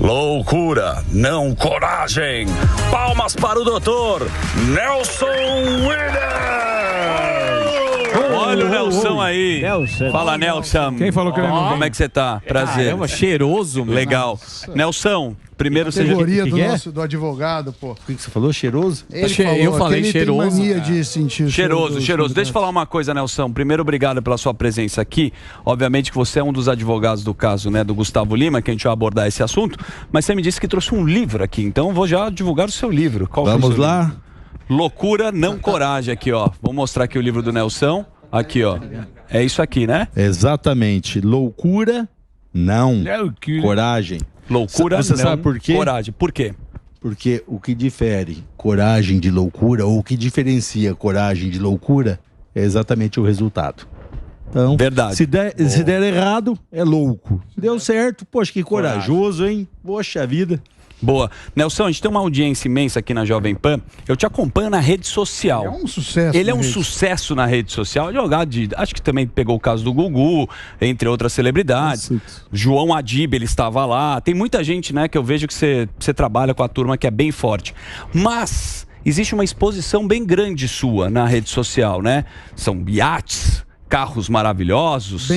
Loucura, não coragem. Palmas para o doutor Nelson Williams. Olha o Nelson aí. Nelson. Fala, Nelson. Quem falou que ele não... Como é que você tá? Prazer. Caramba, cheiroso, meu. Legal. Nelson, primeiro seja... Categoria do advogado, pô. O que você falou? Cheiroso? Eu falei cheiroso. Tem mania de sentir Cheiroso. Deixa eu falar uma coisa, Nelson. Primeiro, obrigado pela sua presença aqui. Obviamente que você é um dos advogados do caso, né, do Gustavo Lima, que a gente vai abordar esse assunto. Mas você me disse que trouxe um livro aqui, então eu vou já divulgar o seu livro. Vamos lá. Loucura, não coragem, aqui, ó. Vou mostrar aqui o livro do Nelson. Aqui, ó. É isso aqui, né? Exatamente. Loucura, não. Coragem. Loucura, Você não. sabe por quê? Coragem. Por quê? Porque o que difere coragem de loucura, ou o que diferencia coragem de loucura, é exatamente o resultado. Então, verdade. Se der errado, é louco. Se deu certo, poxa, que corajoso, hein? Poxa vida. Boa. Nelson, a gente tem uma audiência imensa aqui na Jovem Pan. Eu te acompanho na rede social. É um sucesso. Ele é um sucesso na rede social. Acho que também pegou o caso do Gugu, entre outras celebridades. João Adib, ele estava lá. Tem muita gente, né, que eu vejo que você trabalha com a turma que é bem forte. Mas existe uma exposição bem grande sua na rede social, né? São iates, carros maravilhosos,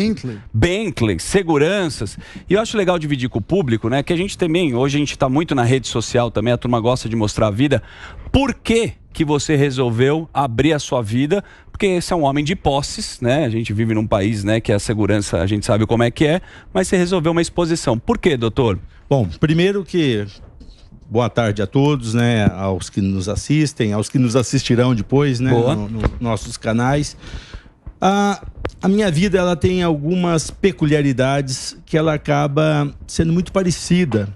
Bentley, seguranças. E eu acho legal dividir com o público, né? Que a gente também, hoje a gente está muito na rede social também, a turma gosta de mostrar a vida. Por que você resolveu abrir a sua vida? Porque você é um homem de posses, né? A gente vive num país, né, que a segurança, a gente sabe como é que é, mas você resolveu uma exposição. Por quê, doutor? Bom, primeiro que... Boa tarde a todos, né? Aos que nos assistem, aos que nos assistirão depois, né? Nos nossos canais. A minha vida, ela tem algumas peculiaridades que ela acaba sendo muito parecida,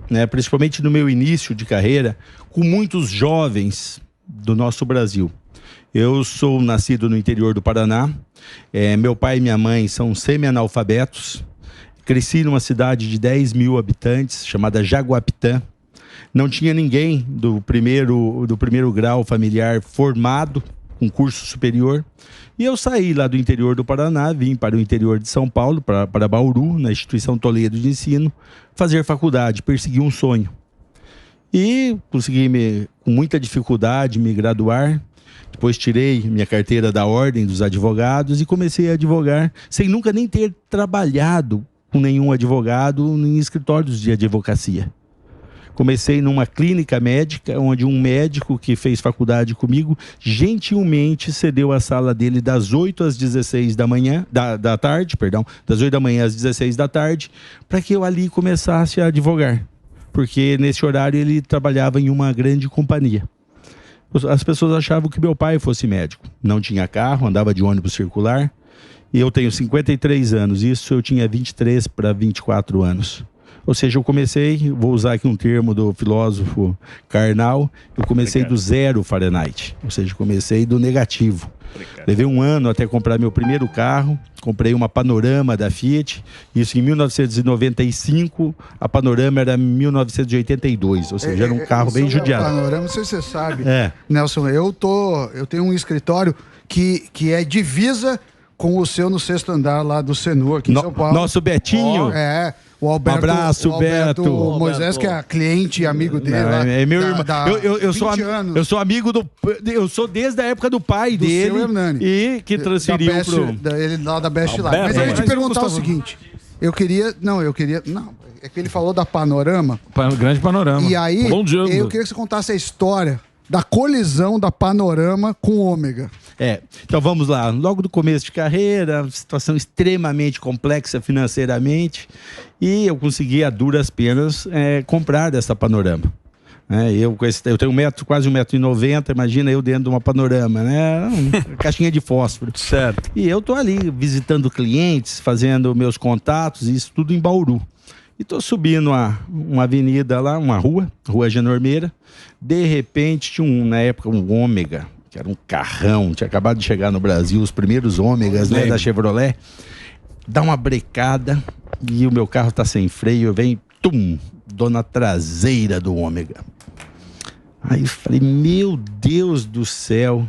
né? Principalmente no meu início de carreira, com muitos jovens do nosso Brasil. Eu sou nascido no interior do Paraná, meu pai e minha mãe são semi-analfabetos, cresci numa cidade de 10 mil habitantes, chamada Jaguapitã. Não tinha ninguém do primeiro grau familiar formado, com curso superior. E eu saí lá do interior do Paraná, vim para o interior de São Paulo, para Bauru, na instituição Toledo de ensino, fazer faculdade, perseguir um sonho. E consegui, com muita dificuldade, me graduar. Depois tirei minha carteira da Ordem dos Advogados e comecei a advogar, sem nunca nem ter trabalhado com nenhum advogado em escritórios de advocacia. Comecei numa clínica médica, onde um médico que fez faculdade comigo, gentilmente cedeu a sala dele das 8 às 16 da tarde, das 8 da manhã às 16 da tarde, para que eu ali começasse a advogar. Porque nesse horário ele trabalhava em uma grande companhia. As pessoas achavam que meu pai fosse médico. Não tinha carro, andava de ônibus circular. E eu tenho 53 anos, isso eu tinha 23 para 24 anos. Ou seja, eu comecei, vou usar aqui um termo do filósofo Karnal, eu comecei do 0 Fahrenheit, ou seja, comecei do negativo. Levei um ano até comprar meu primeiro carro, comprei uma Panorama da Fiat, isso em 1995, a Panorama era 1982, ou seja, era um carro bem judiado. Panorama, não sei se você sabe, Nelson, eu tenho um escritório que é divisa com o seu no 6º andar lá do Senu, aqui em São Paulo. Nosso Betinho. O Alberto, um abraço, Beto. Moisés, que é cliente e amigo dele. É meu irmão. Eu sou amigo eu sou desde a época do pai dele. Seu Hernani. E que transferiu ele lá da Best Life. Mas eu ia te perguntar o seguinte. É que ele falou da Panorama. Grande Panorama. E aí, eu queria que você contasse a história da colisão da Panorama com o Ômega. Então vamos lá. Logo do começo de carreira, situação extremamente complexa financeiramente, e eu consegui a duras penas comprar essa Panorama. Eu tenho quase 1,90 m, imagina eu dentro de uma Panorama, né? Uma caixinha de fósforo. Certo. E eu tô ali visitando clientes, fazendo meus contatos, isso tudo em Bauru. E tô subindo uma avenida lá, uma Rua Genormeira. De repente tinha na época um Ômega, que era um carrão, tinha acabado de chegar no Brasil, os primeiros Ômegas, né, da Chevrolet. Dá uma brecada e o meu carro tá sem freio, vem, dou na traseira do Ômega. Aí eu falei, meu Deus do céu,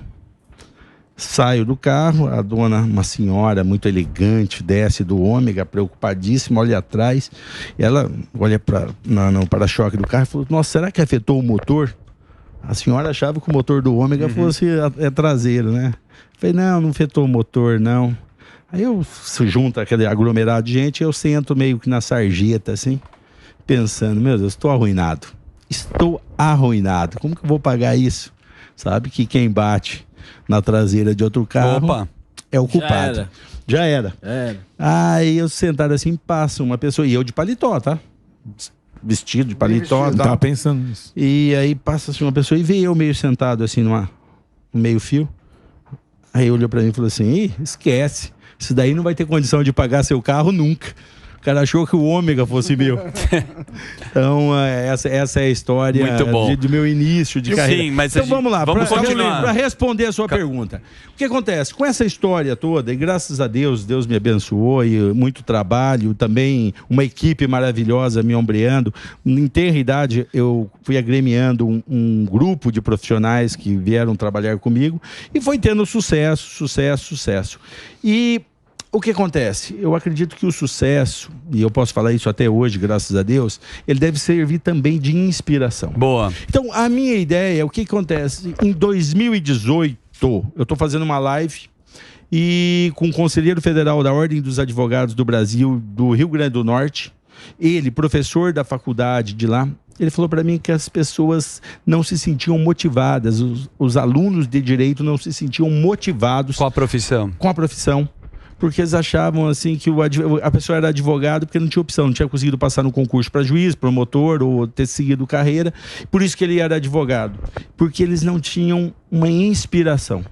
Saio do carro, a dona, uma senhora muito elegante, desce do Ômega, preocupadíssima, olha atrás. Ela olha no para-choque do carro e falou: nossa, será que afetou o motor? A senhora achava que o motor do Ômega fosse traseiro, né? Falei: não afetou o motor, não. Aí se junta aquele aglomerado de gente, eu sento meio que na sarjeta, assim, pensando: meu Deus, estou arruinado. Estou arruinado. Como que eu vou pagar isso? Sabe que quem bate na traseira de outro carro é o culpado. Já era. Aí eu sentado assim, passa uma pessoa, e eu de paletó, tá? Vestido de paletó. Tava pensando nisso. E aí passa assim uma pessoa e vê eu meio sentado assim no meio fio. Aí olhou pra mim e falou assim: ih, esquece, isso daí não vai ter condição de pagar seu carro nunca. O cara achou que o Ômega fosse meu. Então, essa é a história de meu início de carreira. Sim, mas então vamos lá, para responder a sua pergunta. O que acontece? Com essa história toda, e graças a Deus, Deus me abençoou, e muito trabalho, também uma equipe maravilhosa me ombreando. Em tenra idade, eu fui agremiando um grupo de profissionais que vieram trabalhar comigo, e foi tendo sucesso. E o que acontece? Eu acredito que o sucesso, e eu posso falar isso até hoje, graças a Deus, ele deve servir também de inspiração. Boa. Então, a minha ideia, o que acontece? Em 2018, eu estou fazendo uma live e com o Conselheiro Federal da Ordem dos Advogados do Brasil, do Rio Grande do Norte, ele, professor da faculdade de lá, ele falou para mim que as pessoas não se sentiam motivadas, os alunos de direito não se sentiam motivados com a profissão. Porque eles achavam assim que a pessoa era advogado porque não tinha opção, não tinha conseguido passar no concurso para juiz, promotor ou ter seguido carreira, por isso que ele era advogado, porque eles não tinham uma inspiração.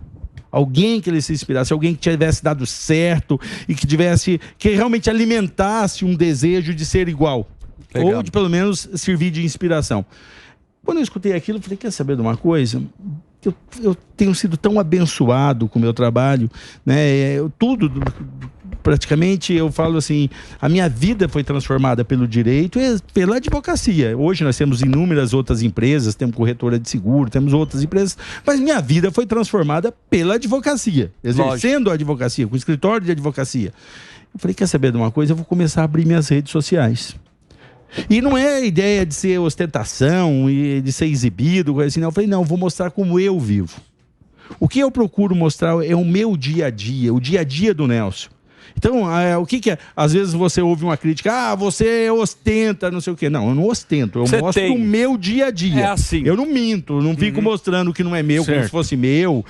Alguém que ele se inspirasse, alguém que tivesse dado certo e que realmente alimentasse um desejo de ser igual. Legal. Ou de pelo menos servir de inspiração. Quando eu escutei aquilo, eu falei: quer saber de uma coisa? Eu tenho sido tão abençoado com o meu trabalho, né? Praticamente, eu falo assim, a minha vida foi transformada pelo direito e pela advocacia. Hoje nós temos inúmeras outras empresas, temos corretora de seguro, temos outras empresas, mas minha vida foi transformada pela advocacia, exercendo a advocacia, com o escritório de advocacia. Eu falei: quer saber de uma coisa? Eu vou começar a abrir minhas redes sociais. E não é a ideia de ser ostentação e de ser exibido, coisa assim, não. Eu falei: não, eu vou mostrar como eu vivo. O que eu procuro mostrar é o meu dia a dia, o dia a dia do Nelson. Então, o que é? Às vezes você ouve uma crítica: você ostenta, não sei o quê. Não, eu não ostento, eu mostro o meu dia a dia. É assim. Eu não minto, não fico mostrando o que não é meu, como se fosse meu.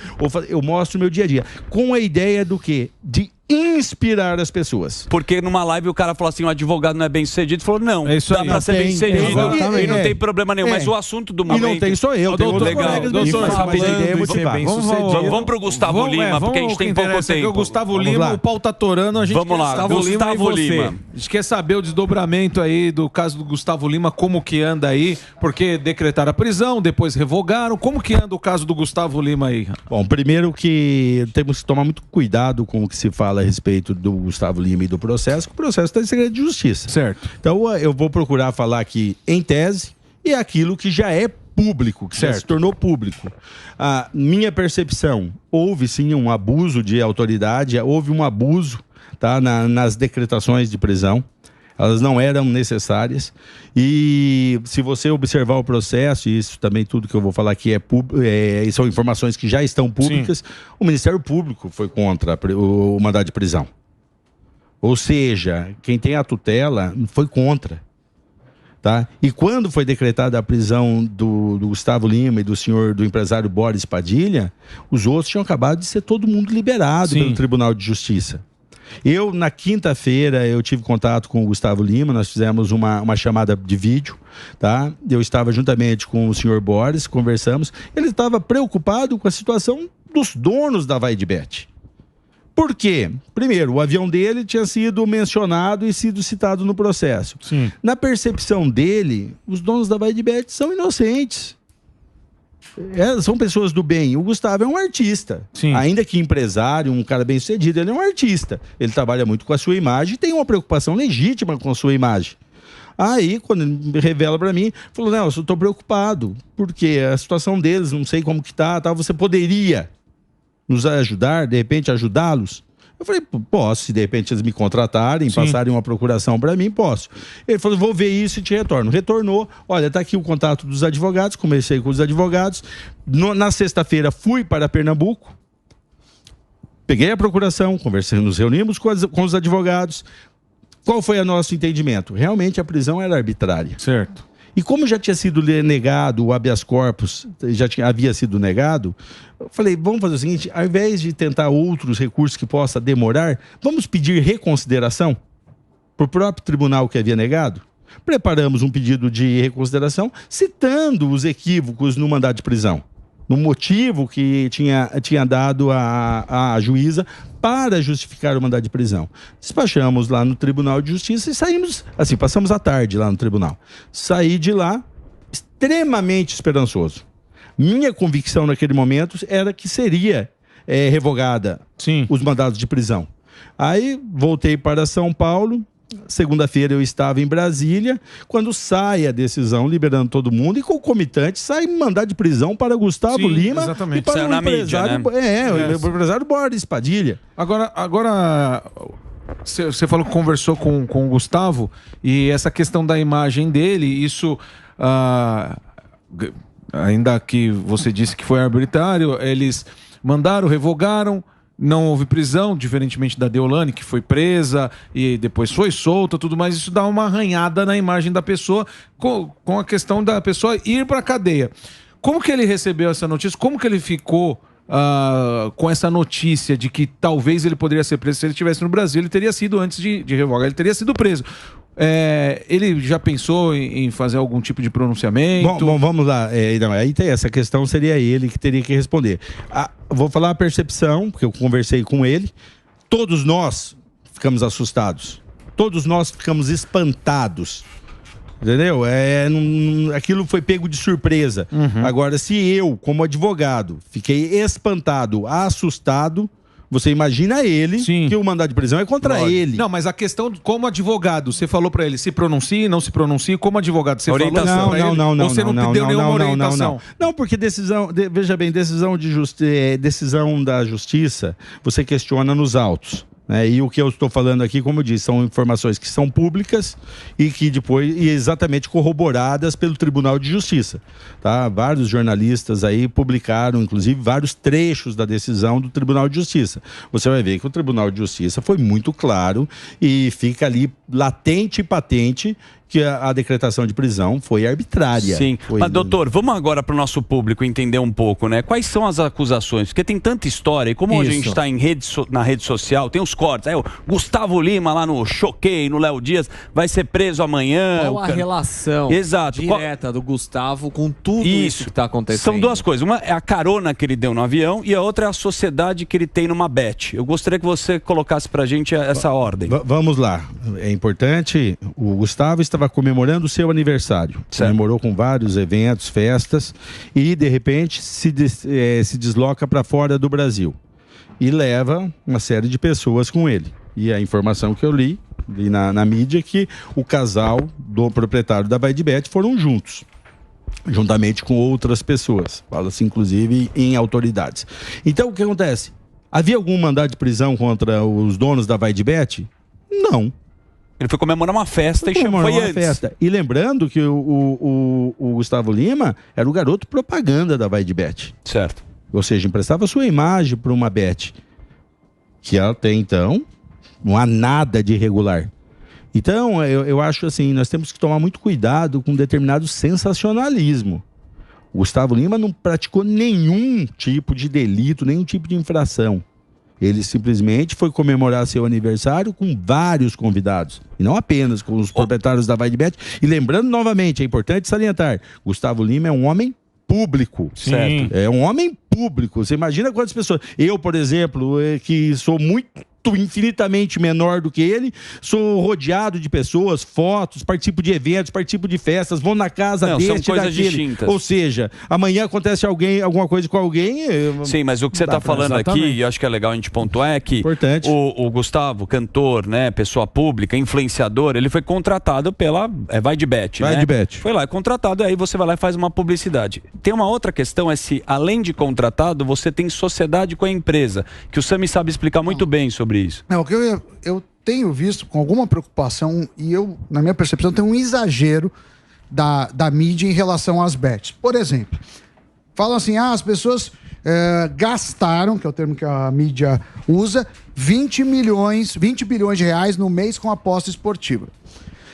Eu mostro o meu dia a dia. Com a ideia do quê? De inspirar as pessoas. Porque numa live o cara falou assim: o advogado não é bem sucedido. Falou: não, é isso dá aí. pra ser bem sucedido e não tem problema nenhum. Mas o assunto do momento... E não tem só eu, tem outros colegas bem Vamos pro Gustavo Lima, porque a gente tem pouco tempo. O Gustavo Lima, o pau tá torando, a gente vamos lá, Gustavo Lima. A gente quer saber o desdobramento aí do caso do Gustavo Lima, como que anda aí, porque decretaram a prisão, depois revogaram. Como que anda o caso do Gustavo Lima aí? Bom, primeiro que temos que tomar muito cuidado com o que se fala a respeito do Gustavo Lima e do processo, que o processo está em segredo de justiça. Certo. Então eu vou procurar falar aqui em tese e aquilo que já é público, que já se tornou público. A minha percepção, houve sim um abuso de autoridade, houve um abuso, tá, nas decretações de prisão. Elas não eram necessárias. E se você observar o processo, e isso também tudo que eu vou falar aqui são informações que já estão públicas, sim, o Ministério Público foi contra o mandado de prisão. Ou seja, quem tem a tutela foi contra. Tá? E quando foi decretada a prisão do Gustavo Lima e do empresário Boris Padilha, os outros tinham acabado de ser todo mundo liberado, sim, pelo Tribunal de Justiça. Na quinta-feira, eu tive contato com o Gustavo Lima, nós fizemos uma chamada de vídeo, tá? Eu estava juntamente com o senhor Boris, conversamos. Ele estava preocupado com a situação dos donos da Vaidbet. Por quê? Primeiro, o avião dele tinha sido mencionado e sido citado no processo. Sim. Na percepção dele, os donos da Vaidbet são inocentes. São pessoas do bem. O Gustavo é um artista. Sim. Ainda que empresário, um cara bem sucedido, ele é um artista. Ele trabalha muito com a sua imagem e tem uma preocupação legítima com a sua imagem. Aí, quando ele revela para mim, falou: Nelson, eu tô preocupado, porque a situação deles, não sei como que tá, você poderia nos ajudar, de repente ajudá-los? Eu falei, posso, se de repente eles me contratarem, passarem uma procuração para mim, posso. Ele falou, vou ver isso e te retorno. Retornou, olha, tá aqui o contato dos advogados, conversei com os advogados. Na sexta-feira fui para Pernambuco, peguei a procuração, conversei, nos reunimos com os advogados. Qual foi o nosso entendimento? Realmente a prisão era arbitrária. Certo. E como já tinha sido negado o habeas corpus, havia sido negado, eu falei, vamos fazer o seguinte, ao invés de tentar outros recursos que possa demorar, vamos pedir reconsideração para o próprio tribunal que havia negado? Preparamos um pedido de reconsideração, citando os equívocos no mandado de prisão, no motivo que tinha dado a juíza para justificar o mandado de prisão. Despachamos lá no Tribunal de Justiça e saímos, assim, passamos a tarde lá no tribunal. Saí de lá extremamente esperançoso. Minha convicção naquele momento era que seria revogada os mandados de prisão. Aí voltei para São Paulo. Segunda-feira eu estava em Brasília, quando sai a decisão liberando todo mundo e concomitante sai mandado de prisão para Gustavo Lima exatamente. E para o empresário, o empresário Boris Padilha. Agora você falou que conversou com o Gustavo e essa questão da imagem dele, isso ainda que você disse que foi arbitrário, eles mandaram, revogaram. Não houve prisão, diferentemente da Deolane, que foi presa e depois foi solta, tudo mais. Isso dá uma arranhada na imagem da pessoa com a questão da pessoa ir para a cadeia. Como que ele recebeu essa notícia? Como que ele ficou com essa notícia de que talvez ele poderia ser preso? Se ele estivesse no Brasil, ele teria sido, antes de revogar, ele teria sido preso. Ele já pensou em fazer algum tipo de pronunciamento? Bom, vamos lá. Aí tem essa questão, seria ele que teria que responder. Vou falar a percepção, porque eu conversei com ele. Todos nós ficamos assustados. Todos nós ficamos espantados. Entendeu? Aquilo foi pego de surpresa. Agora, se eu, como advogado, fiquei espantado, assustado, você imagina ele, que o mandado de prisão é contra ele. Não, mas a questão, como advogado, você falou pra ele, se pronuncie, não se pronuncie, como advogado, você falou pra ele? Não, ou você não deu nenhuma orientação? Não, porque veja bem, decisão da justiça, você questiona nos autos. E o que eu estou falando aqui, como eu disse, são informações que são públicas e que depois, exatamente corroboradas pelo Tribunal de Justiça. Tá? Vários jornalistas aí publicaram, inclusive, vários trechos da decisão do Tribunal de Justiça. Você vai ver que o Tribunal de Justiça foi muito claro e fica ali latente e patente que a decretação de prisão foi arbitrária. Sim, mas doutor, vamos agora para o nosso público entender um pouco, né? Quais são as acusações? Porque tem tanta história, e como hoje a gente está na rede social, tem os cortes, aí o Gustavo Lima lá no Choquei, no Léo Dias, vai ser preso amanhã. Qual a relação direta do Gustavo com tudo isso que está acontecendo? São duas coisas, uma é a carona que ele deu no avião e a outra é a sociedade que ele tem numa bet. Eu gostaria que você colocasse pra gente essa ordem. Vamos lá, é importante, o Gustavo estava comemorando o seu aniversário. Comemorou com vários eventos, festas, e de repente se desloca para fora do Brasil. E leva uma série de pessoas com ele. E a informação que eu li na mídia é que o casal do proprietário da Vaidbet foram juntos, juntamente com outras pessoas. Fala-se inclusive em autoridades. Então o que acontece? Havia algum mandado de prisão contra os donos da Vaidbet? Não. Ele foi comemorar uma festa e chamou uma festa. E lembrando que o Gustavo Lima era o garoto propaganda da Vaidbet. Certo. Ou seja, emprestava sua imagem para uma bet que até então não há nada de irregular. Então, eu acho assim, nós temos que tomar muito cuidado com determinado sensacionalismo. O Gustavo Lima não praticou nenhum tipo de delito, nenhum tipo de infração. Ele simplesmente foi comemorar seu aniversário com vários convidados. E não apenas com os proprietários da Vaidbet. E lembrando novamente, é importante salientar, Gustavo Lima é um homem público. Certo. É um homem público. Você imagina quantas pessoas... Eu, por exemplo, que sou muito infinitamente menor do que ele, sou rodeado de pessoas, fotos, participo de eventos, participo de festas, vou na casa deste, são coisas daquele. distintas. Ou seja, amanhã acontece alguma coisa com alguém... Sim, mas o que você está falando aqui, e eu acho que é legal a gente pontuar, é que o Gustavo, cantor, né, pessoa pública, influenciador, ele foi contratado pela Vai de Bet, né? Vai de Bet. Foi lá, é contratado, aí você vai lá e faz uma publicidade. Tem uma outra questão, é se além de contratado, você tem sociedade com a empresa, que o Sami sabe explicar muito bem sobre isso. Não, o que eu tenho visto com alguma preocupação, e eu, na minha percepção, tem um exagero da mídia em relação às bets. Por exemplo, falam assim, as pessoas gastaram, que é o termo que a mídia usa, 20 bilhões de reais no mês com aposta esportiva.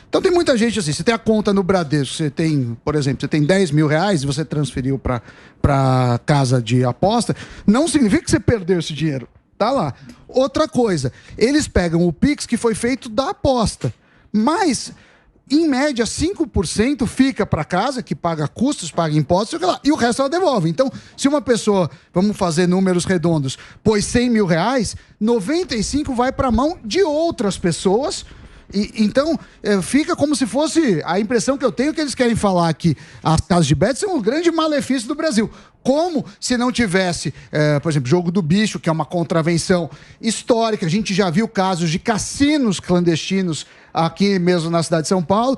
Então tem muita gente assim, você tem a conta no Bradesco, você tem, por exemplo, você tem 10 mil reais e você transferiu para casa de aposta, não significa que você perdeu esse dinheiro. Tá lá. Outra coisa, eles pegam o Pix que foi feito da aposta, mas, em média, 5% fica para casa, que paga custos, paga impostos, e o resto ela devolve. Então, se uma pessoa, vamos fazer números redondos, pôs 100 mil reais, 95 vai para a mão de outras pessoas. Então, fica como se fosse... A impressão que eu tenho é que eles querem falar que as casas de bet são um grande malefício do Brasil. Como se não tivesse, por exemplo, jogo do bicho, que é uma contravenção histórica. A gente já viu casos de cassinos clandestinos aqui mesmo na cidade de São Paulo.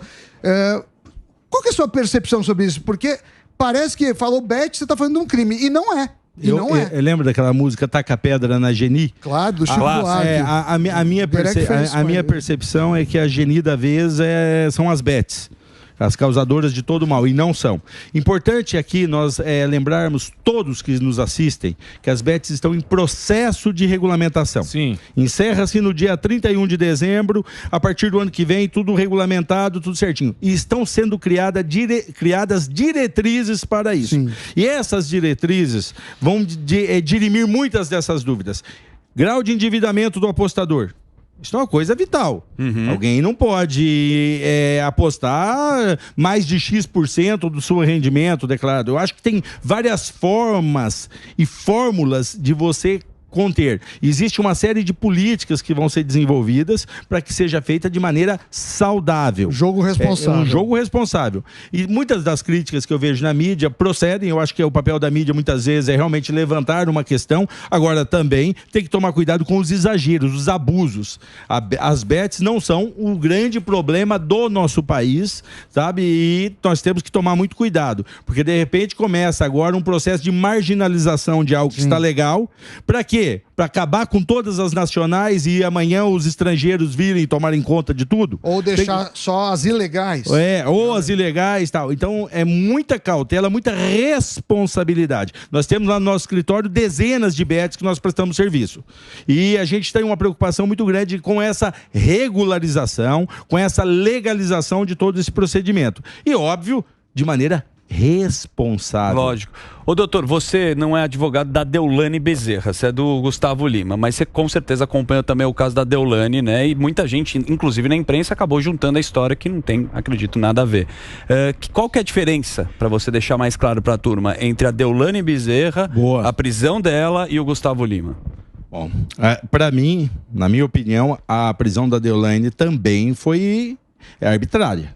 Qual que é a sua percepção sobre isso? Porque parece que falou bet, você está falando de um crime. E não é. Eu lembro daquela música Taca Pedra na Geni? Claro, do Chico Buarque. A minha percepção é que a Geni da vez são as bets, as causadoras de todo o mal, e não são. Importante aqui nós lembrarmos, todos que nos assistem, que as bets estão em processo de regulamentação. Sim. Encerra-se no dia 31 de dezembro, a partir do ano que vem, tudo regulamentado, tudo certinho. E estão sendo criadas diretrizes para isso. Sim. E essas diretrizes vão dirimir muitas dessas dúvidas. Grau de endividamento do apostador. Isso é uma coisa vital. Alguém não pode apostar mais de X% do seu rendimento declarado. Eu acho que tem várias formas e fórmulas de você conter. Existe uma série de políticas que vão ser desenvolvidas para que seja feita de maneira saudável. Jogo responsável. Um jogo responsável. E muitas das críticas que eu vejo na mídia procedem, eu acho que o papel da mídia muitas vezes é realmente levantar uma questão, agora também tem que tomar cuidado com os exageros, os abusos. As bets não são o grande problema do nosso país, sabe? E nós temos que tomar muito cuidado, porque de repente começa agora um processo de marginalização de algo que está legal, para quê? Para acabar com todas as nacionais e amanhã os estrangeiros virem e tomarem conta de tudo? Ou deixar só as ilegais. Ou as ilegais e tal. Então é muita cautela, muita responsabilidade. Nós temos lá no nosso escritório dezenas de bets que nós prestamos serviço. E a gente tem uma preocupação muito grande com essa regularização, com essa legalização de todo esse procedimento. E óbvio, de maneira responsável. Lógico. Ô doutor, você não é advogado da Deolane Bezerra, você é do Gustavo Lima, mas você com certeza acompanha também o caso da Deolane, né? E muita gente, inclusive na imprensa, acabou juntando a história que não tem, acredito, nada a ver. Qual que é a diferença, para você deixar mais claro para a turma, entre a Deolane Bezerra, a prisão dela e o Gustavo Lima? Bom, para mim, na minha opinião, a prisão da Deolane também foi arbitrária.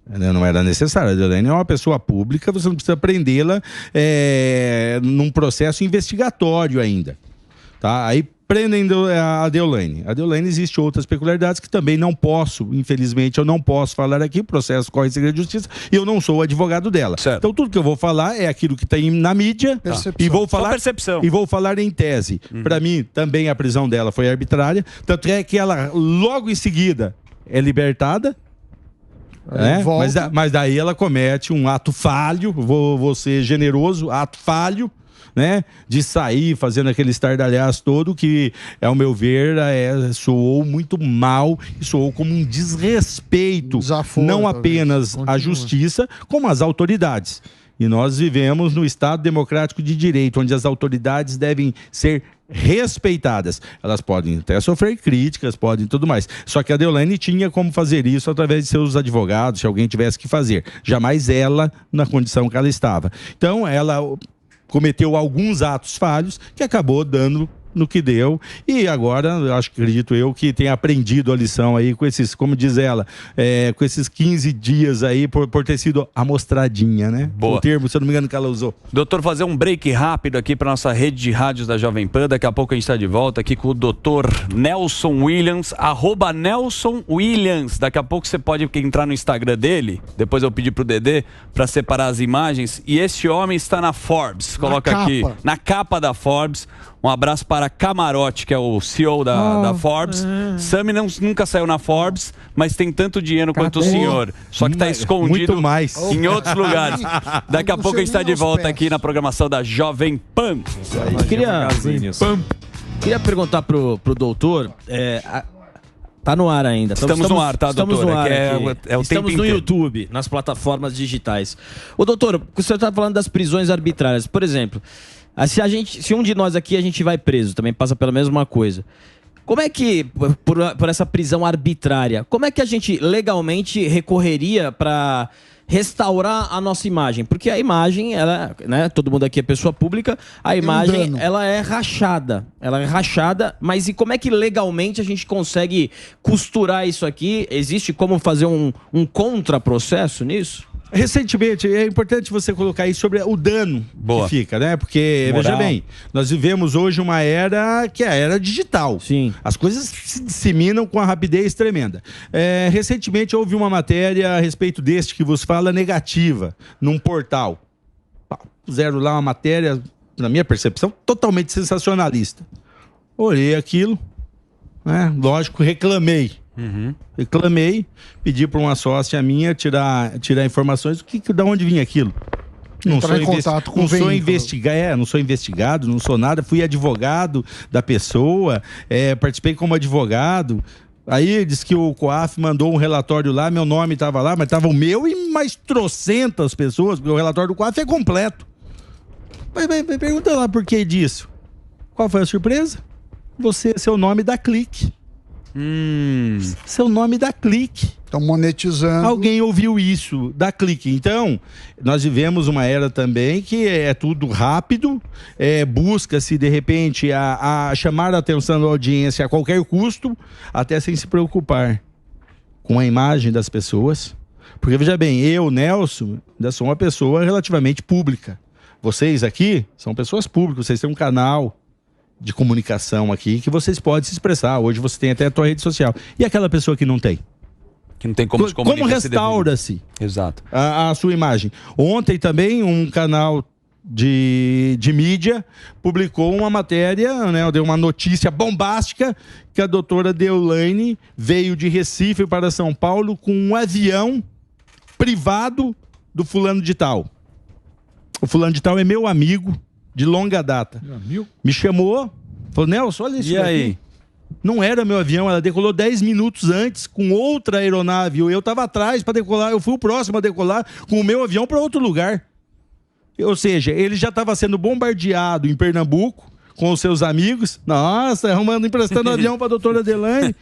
Não era necessário. A Deolane é uma pessoa pública, você não precisa prendê-la num processo investigatório ainda. Tá? Aí prendem a Deolane. A Deolane existe outras peculiaridades que também não posso, infelizmente, eu não posso falar aqui, o processo corre em segredo de justiça, e eu não sou o advogado dela. Certo. Então tudo que eu vou falar é aquilo que tem na mídia, e vou falar em tese. Para mim, também a prisão dela foi arbitrária, tanto é que ela logo em seguida é libertada. Mas daí ela comete um ato falho, vou ser generoso, ato falho, né, de sair fazendo aquele estardalhaço todo que, ao meu ver, soou muito mal e soou como um desrespeito, não apenas à justiça, como às autoridades. E nós vivemos no Estado Democrático de Direito, onde as autoridades devem ser respeitadas. Elas podem até sofrer críticas, podem tudo mais. Só que a Deolane tinha como fazer isso através de seus advogados, se alguém tivesse que fazer. Jamais ela, na condição que ela estava. Então, ela cometeu alguns atos falhos que acabou dando no que deu, e agora, acredito eu, que tem aprendido a lição aí com esses, como diz ela, com esses 15 dias aí, por ter sido amostradinha, né? Boa. O termo, se eu não me engano, que ela usou. Doutor, fazer um break rápido aqui para nossa rede de rádios da Jovem Pan. Daqui a pouco a gente está de volta aqui com o doutor Nelson Williams, @NelsonWilliams. Daqui a pouco você pode entrar no Instagram dele, depois eu pedi pro Dedê para separar as imagens. E esse homem está na Forbes, coloca aqui, na capa da Forbes. Um abraço para Camarote, que é o CEO da Forbes. Sami nunca saiu na Forbes, mas tem tanto dinheiro quanto o senhor. Só que está escondido muito mais em outros lugares. Daqui a pouco a gente está de volta aqui na programação da Jovem Pan. Queria perguntar pro doutor... Tá no ar ainda. Estamos no ar, tá, doutor? No ar estamos no YouTube, nas plataformas digitais. Ô, doutor, o senhor está falando das prisões arbitrárias. Por exemplo, se um de nós aqui a gente vai preso, também passa pela mesma coisa. Como é que, por essa prisão arbitrária, como é que a gente legalmente recorreria para restaurar a nossa imagem? Porque a imagem, ela, né, todo mundo aqui é pessoa pública, a imagem, ela é rachada. Ela é rachada, mas e como é que legalmente a gente consegue costurar isso aqui? Existe como fazer um contraprocesso nisso? Recentemente, é importante você colocar aí sobre o dano que fica, né? Porque, veja bem, nós vivemos hoje uma era que é a era digital. Sim. As coisas se disseminam com uma rapidez tremenda. Recentemente houve uma matéria a respeito deste que vos fala negativa, num portal. Puseram lá uma matéria, na minha percepção, totalmente sensacionalista. Olhei aquilo, né? Lógico, reclamei. Reclamei, pedi para uma sócia minha tirar informações da onde vinha aquilo. Não sou investigado, não sou nada, fui advogado da pessoa, participei como advogado. Aí diz que o COAF mandou um relatório lá, meu nome estava lá, mas estava o meu e mais trocentas pessoas, porque o relatório do COAF é completo. Mas pergunta lá por que disso. Qual foi a surpresa? Seu nome dá clique. Seu nome dá clique. Estão monetizando. Alguém ouviu isso, dá clique. Então, nós vivemos uma era também que é tudo rápido, busca-se de repente a chamar a atenção da audiência a qualquer custo, até sem se preocupar com a imagem das pessoas. Porque veja bem, eu, Nelson, ainda sou uma pessoa relativamente pública. Vocês aqui são pessoas públicas, vocês têm um canal de comunicação aqui que vocês podem se expressar. Hoje você tem até a tua rede social. E aquela pessoa que não tem? Que não tem como se comunicar. Como restaura-se a sua imagem? Ontem também um canal de mídia publicou uma matéria, né, deu uma notícia bombástica que a doutora Deolane veio de Recife para São Paulo com um avião privado do fulano de tal. O fulano de tal é meu amigo de longa data. Me chamou, falou, Nelson, olha isso. E aí? Não era meu avião, ela decolou 10 minutos antes com outra aeronave. Eu estava atrás para decolar, eu fui o próximo a decolar com o meu avião para outro lugar. Ou seja, ele já estava sendo bombardeado em Pernambuco com os seus amigos. Nossa, emprestando avião para a doutora Deolane.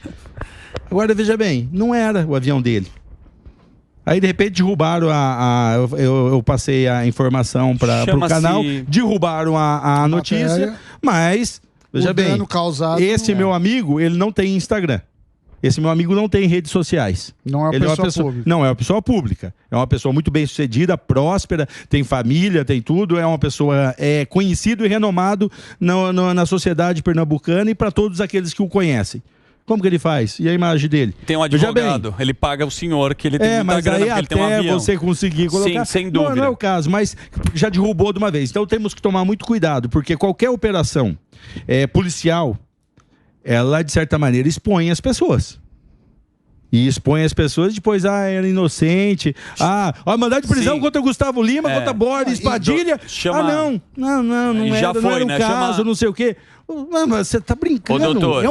Agora, veja bem, não era o avião dele. Aí, de repente, derrubaram eu passei a informação para o canal, derrubaram a notícia, mas, veja bem, esse meu amigo, ele não tem Instagram. Esse meu amigo não tem redes sociais. Não é uma pessoa pública. Não, é uma pessoa pública. É uma pessoa muito bem sucedida, próspera, tem família, tem tudo. É uma pessoa conhecido e renomado na sociedade pernambucana e para todos aqueles que o conhecem. Como que ele faz? E a imagem dele? Tem um advogado, ele paga o senhor, que ele tem muita grana, porque ele tem um avião. Você conseguir colocar... Sim, sem dúvida. Não é o caso, mas já derrubou de uma vez. Então temos que tomar muito cuidado, porque qualquer operação policial, ela, de certa maneira, expõe as pessoas. E expõe as pessoas, depois, era inocente. Mandar de prisão contra Gustavo Lima, contra Boris Padilha. Não era o caso, não sei o quê. Mas você tá brincando. Ô, doutor.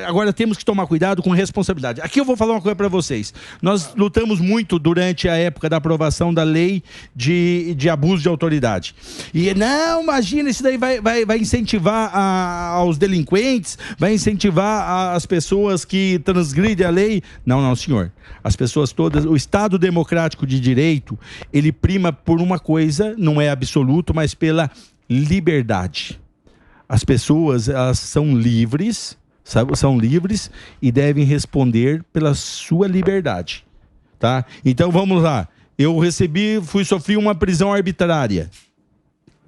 Agora temos que tomar cuidado com responsabilidade. Aqui eu vou falar uma coisa para vocês. Nós lutamos muito durante a época da aprovação da lei de abuso de autoridade. E não, imagina, isso daí vai incentivar aos delinquentes, vai incentivar as pessoas que transgridem a lei. Não, senhor. As pessoas todas, o Estado democrático de direito, ele prima por uma coisa, não é absoluto, mas pela liberdade. as pessoas, elas são livres, sabe? São livres e devem responder pela sua liberdade, tá? Então vamos lá. Eu sofri uma prisão arbitrária.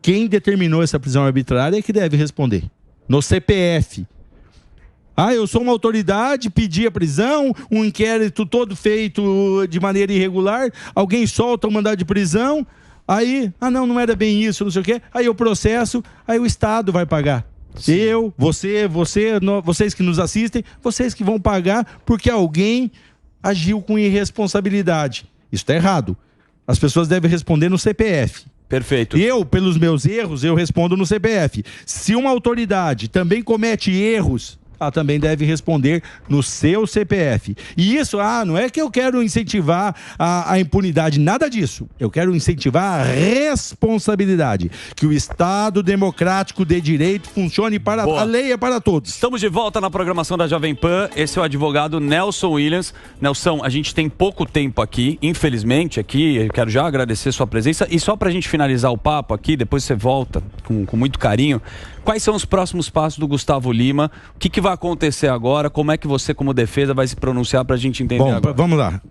Quem determinou essa prisão arbitrária é que deve responder. No CPF. Eu sou uma autoridade, pedi a prisão, um inquérito todo feito de maneira irregular, alguém solta o mandado de prisão, aí, não era bem isso, não sei o quê, aí eu processo, aí o Estado vai pagar. Sim. Eu, vocês que nos assistem, vocês que vão pagar porque alguém agiu com irresponsabilidade. Isso está errado. As pessoas devem responder no CPF. Perfeito. Eu, pelos meus erros, eu respondo no CPF. Se uma autoridade também comete erros, ela também deve responder no seu CPF. E isso, não é que eu quero incentivar a impunidade, nada disso. Eu quero incentivar a responsabilidade. Que o Estado democrático de direito funcione para a lei é para todos. Estamos de volta na programação da Jovem Pan. Esse é o advogado Nelson Williams. Nelson, a gente tem pouco tempo aqui, infelizmente, aqui. Eu quero já agradecer sua presença. E só para a gente finalizar o papo aqui, depois você volta com muito carinho. Quais são os próximos passos do Gustavo Lima? O que vai acontecer agora? Como é que você, como defesa, vai se pronunciar para a gente entender agora? Vamos lá.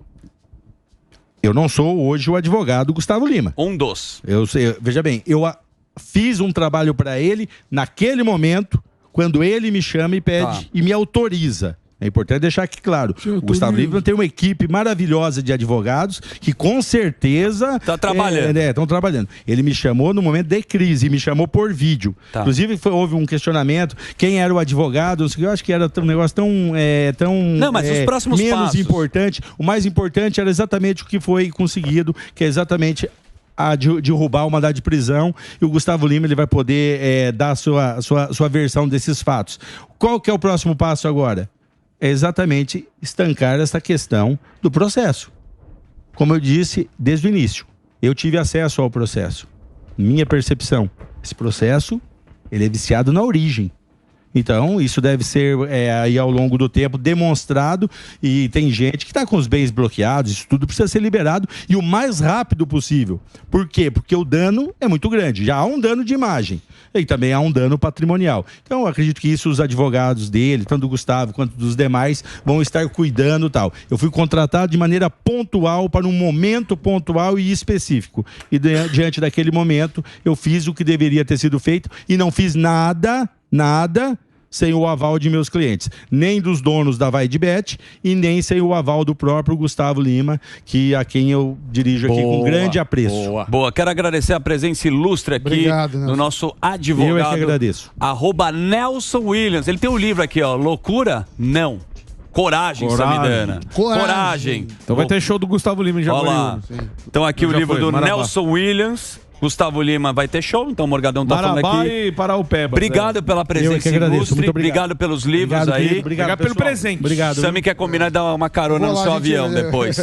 Eu não sou hoje o advogado Gustavo Lima. Veja bem, eu fiz um trabalho para ele naquele momento, quando ele me chama e pede e me autoriza. É importante deixar aqui claro. O Gustavo Lima tem uma equipe maravilhosa de advogados que com certeza estão trabalhando. Estão trabalhando. Ele me chamou no momento de crise, me chamou por vídeo. Inclusive houve um questionamento, quem era o advogado, eu acho que era um negócio mas os próximos menos passos. importante. O mais importante era exatamente o que foi conseguido, que é exatamente a derrubar o mandado de prisão, e o Gustavo Lima ele vai poder dar a sua versão desses fatos. Qual que é o próximo passo agora? É exatamente estancar essa questão do processo. Como eu disse desde o início, eu tive acesso ao processo. Minha percepção, esse processo ele é viciado na origem. Então, isso deve ser aí ao longo do tempo demonstrado, e tem gente que está com os bens bloqueados, isso tudo precisa ser liberado e o mais rápido possível. Por quê? Porque o dano é muito grande, já há um dano de imagem e também há um dano patrimonial. Então, eu acredito que isso os advogados dele, tanto do Gustavo quanto dos demais, vão estar cuidando e tal. Eu fui contratado de maneira pontual para um momento pontual e específico. E diante daquele momento, eu fiz o que deveria ter sido feito e não fiz nada sem o aval de meus clientes, nem dos donos da Vai de Bet e nem sem o aval do próprio Gustavo Lima, a quem eu dirijo aqui com grande apreço. Boa. Quero agradecer a presença ilustre aqui do nosso advogado. Eu é que agradeço. @Nelson Williams. Ele tem um livro aqui, Loucura? Não. Coragem, Samidana. Coragem. Então vai ter show do Gustavo Lima em Jaguariúna. Então aqui o livro do Nelson Williams. Gustavo Lima vai ter show, então o Morgadão tá falando aqui. E Paraupeba. Obrigado pela presença ilustre, muito obrigado pelos livros aí. Obrigado pelo presente. Obrigado. Sammy quer combinar e dar uma carona no seu avião depois.